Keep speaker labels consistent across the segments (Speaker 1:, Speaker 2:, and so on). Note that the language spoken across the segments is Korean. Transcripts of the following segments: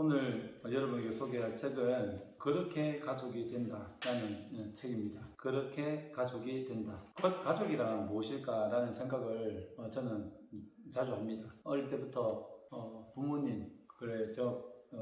Speaker 1: 오늘 여러분에게 소개할 책은 그렇게 가족이 된다라는 책입니다. 그렇게 가족이 된다. 가족이란 무엇일까라는 생각을 저는 자주 합니다. 어릴 때부터 부모님, 그래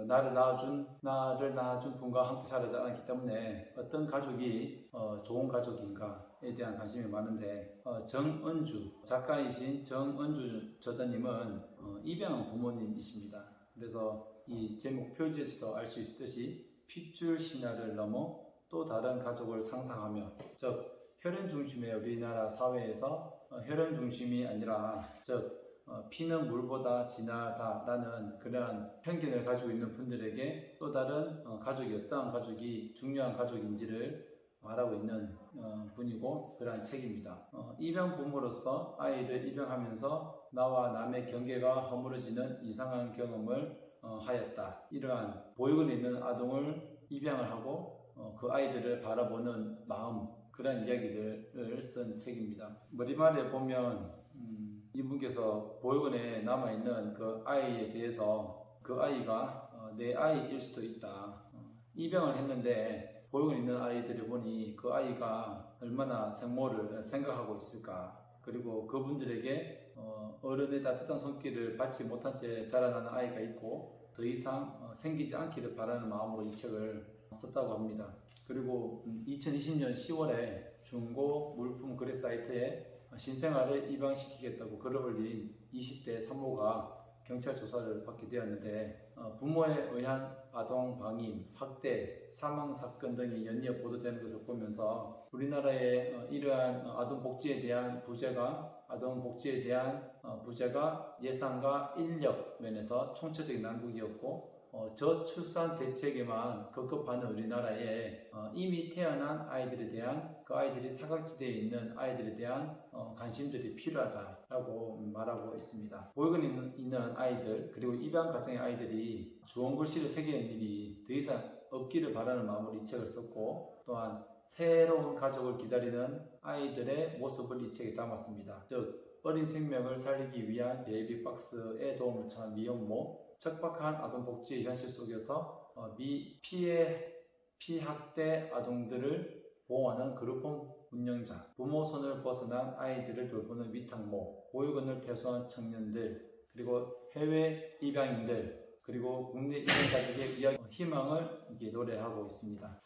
Speaker 1: 나를 낳아준 분과 함께 살아 자랐기 때문에 어떤 가족이 좋은 가족인가에 대한 관심이 많은데, 정은주 작가이신 정은주 저자님은 입양 부모님이십니다. 그래서 이 제목 표지에서도 알 수 있듯이 핏줄 신화를 넘어 또 다른 가족을 상상하며, 즉 혈연 중심의 우리나라 사회에서 혈연 중심이 아니라 피는 물보다 진하다라는 그러한 편견을 가지고 있는 분들에게 또 다른 가족이 어떠한 가족이 중요한 가족인지를 말하고 있는 분이고, 그러한 책입니다. 입양 부모로서 아이를 입양하면서 나와 남의 경계가 허물어지는 이상한 경험을 하였다. 이러한 보육원에 있는 아동을 입양을 하고 그 아이들을 바라보는 마음, 그런 이야기들을 쓴 책입니다. 머리말에 보면 이분께서 보육원에 남아있는 그 아이에 대해서 그 아이가 내 아이일 수도 있다. 입양을 했는데 보육원에 있는 아이들을 보니 그 아이가 얼마나 생모를 생각하고 있을까. 그리고 그분들에게 어른의 따뜻한 손길을 받지 못한 채 자라나는 아이가 있고 더 이상 생기지 않기를 바라는 마음으로 이 책을 썼다고 합니다. 그리고 2020년 10월에 중고 물품 거래 사이트에 신생아를 입양시키겠다고 글을 올린 20대 산모가 경찰 조사를 받게 되었는데, 부모에 의한 아동 방임, 학대, 사망 사건 등이 연이어 보도되는 것을 보면서 우리나라의 이러한 아동 복지에 대한 부재가 예산과 인력 면에서 총체적인 난국이었고, 저출산 대책에만 급급하는 우리나라에 이미 태어난 아이들에 대한, 그 아이들이 사각지대에 있는 아이들에 대한 관심들이 필요하다라고 말하고 있습니다. 보육원에 있는 아이들, 그리고 입양 가정의 아이들이 주원 글씨를 새기는 일이 더 이상 없기를 바라는 마음으로 이 책을 썼고, 또한 새로운 가족을 기다리는 아이들의 모습을 이 책에 담았습니다. 즉 어린 생명을 살리기 위한 베이비박스에 도움을 청한 미혼모, 척박한 아동복지의 현실 속에서 피학대 아동들을 보호하는 그룹홈 운영자, 부모 손을 벗어난 아이들을 돌보는 위탁모, 보육원을 퇴소한 청년들, 그리고 해외 입양인들, 그리고 국내 입양가족의 희망을 노래하고 있습니다.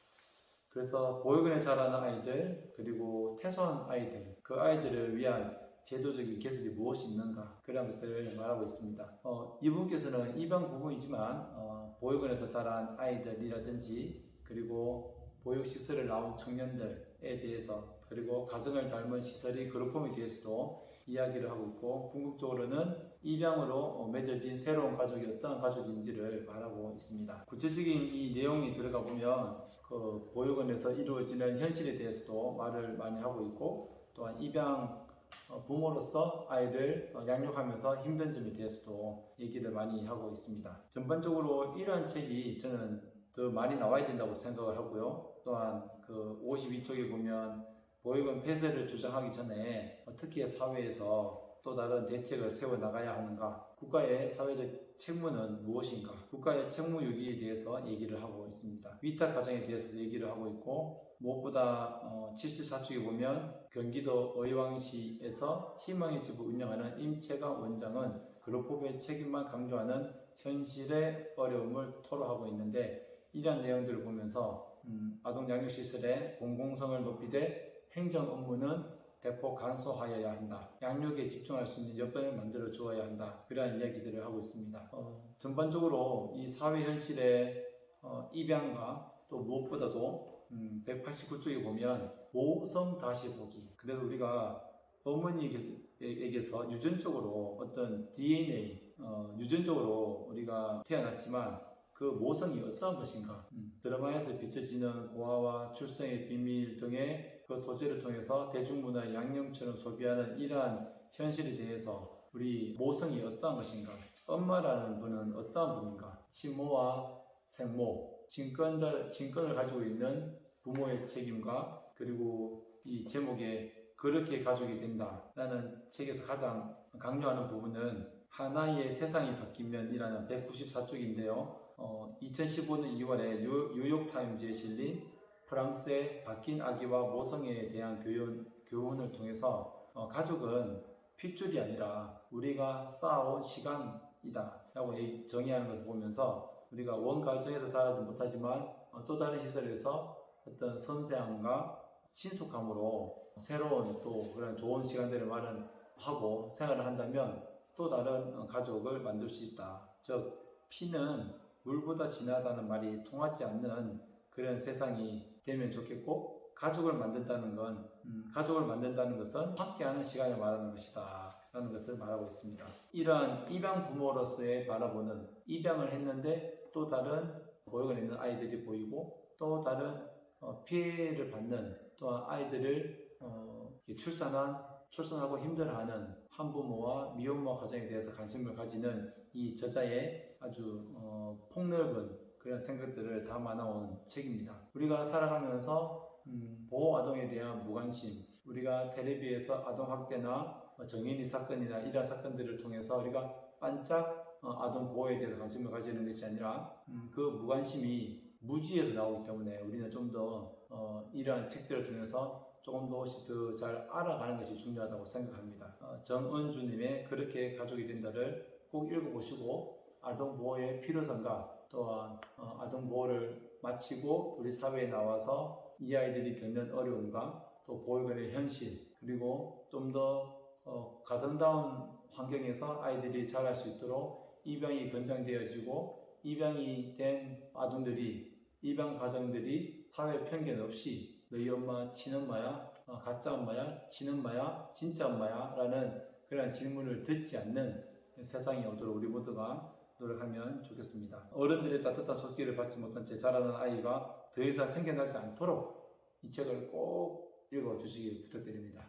Speaker 1: 그래서 보육원에 자라는 아이들, 그리고 퇴소한 아이들, 그 아이들을 위한 제도적인 개선이 무엇이 있는가, 그런 것들을 말하고 있습니다. 이분께서는 입양 부모이지만 보육원에서 자란 아이들이라든지, 그리고 보육시설을 나온 청년들에 대해서, 그리고 가정을 닮은 시설이 그룹홈에 대해서도 이야기를 하고 있고, 궁극적으로는 입양으로 맺어진 새로운 가족이 어떤 가족인지를 말하고 있습니다. 구체적인 이 내용이 들어가 보면 그 보육원에서 이루어지는 현실에 대해서도 말을 많이 하고 있고, 또한 입양 부모로서 아이를 양육하면서 힘든 점에 대해서도 얘기를 많이 하고 있습니다. 전반적으로 이러한 책이 저는 더 많이 나와야 된다고 생각을 하고요. 또한 그 52쪽에 보면 보육원 폐쇄를 주장하기 전에 어떻게 사회에서 또 다른 대책을 세워나가야 하는가, 국가의 사회적 책무는 무엇인가, 국가의 책무유기에 대해서 얘기를 하고 있습니다. 위탁 가정에 대해서도 얘기를 하고 있고, 무엇보다 74쪽에 보면 경기도 의왕시에서 희망의 집을 운영하는 임채강 원장은 그룹홈의 책임만 강조하는 현실의 어려움을 토로하고 있는데, 이러한 내용들을 보면서 아동 양육시설의 공공성을 높이되 행정 업무는 대폭 간소화해야 한다. 양육에 집중할 수 있는 여건을 만들어 주어야 한다. 그러한 이야기들을 하고 있습니다. 전반적으로 이 사회 현실의 입양과 또 무엇보다도 189쪽에 보면 모성 다시 보기. 그래서 우리가 어머니에게서 유전적으로 어떤 DNA, 유전적으로 우리가 태어났지만 그 모성이 어떠한 것인가, 드라마에서 비춰지는 고아와 출생의 비밀 등의 그 소재를 통해서 대중문화의 양념처럼 소비하는 이러한 현실에 대해서 우리 모성이 어떠한 것인가, 엄마라는 분은 어떠한 분인가, 친모와 생모, 친권을 가지고 있는 부모의 책임과, 그리고 이 제목에 그렇게 가족이 된다라는 책에서 가장 강조하는 부분은 하나의 세상이 바뀌면이라는 194쪽인데요. 2015년 2월에 뉴욕타임즈에 실린 프랑스의 바뀐 아기와 모성애에 대한 교훈을 통해서 가족은 핏줄이 아니라 우리가 쌓아온 시간이다 라고 정의하는 것을 보면서 우리가 원가정에서 자라지 못하지만 또 다른 시설에서 어떤 섬세함과 친숙함으로 새로운 또 그런 좋은 시간들을 마련하고 생활을 한다면 또 다른 가족을 만들 수 있다. 즉 피는 물보다 진하다는 말이 통하지 않는 그런 세상이 되면 좋겠고, 가족을 만든다는 것은 함께하는 시간을 말하는 것이다 라는 것을 말하고 있습니다. 이러한 입양 부모로서의 바라보는, 입양을 했는데 또 다른 보육원에 있는 아이들이 보이고 또 다른 피해를 받는, 또한 아이들을 출산하고 힘들어하는 한부모와 미혼모 가정에 대해서 관심을 가지는 이 저자의 아주 폭넓은 그런 생각들을 담아놓은 책입니다. 우리가 살아가면서 보호아동에 대한 무관심, 우리가 텔레비에서 아동학대나 정인이 사건이나 이러한 사건들을 통해서 우리가 반짝 아동 보호에 대해서 관심을 가지는 것이 아니라 그 무관심이 무지에서 나오기 때문에 우리는 좀 더 이러한 책들을 통해서 조금 더 잘 알아가는 것이 중요하다고 생각합니다. 정은주님의 그렇게 가족이 된다를 꼭 읽어보시고 아동보호의 필요성과 또한 아동보호를 마치고 우리 사회에 나와서 이 아이들이 겪는 어려움과 또 보육원의 현실, 그리고 좀 더 가정다운 환경에서 아이들이 자랄 수 있도록 입양이 권장되어지고, 입양이 된 아동들이, 입양 가정들이 사회 편견 없이 너희 엄마 친엄마야, 가짜 엄마야, 친엄마야, 진짜 엄마야 라는 그런 질문을 듣지 않는 세상이 오도록 우리 모두가 노력하면 좋겠습니다. 어른들의 따뜻한 손길을 받지 못한 채 자라는 아이가 더 이상 생겨나지 않도록 이 책을 꼭 읽어주시길 부탁드립니다.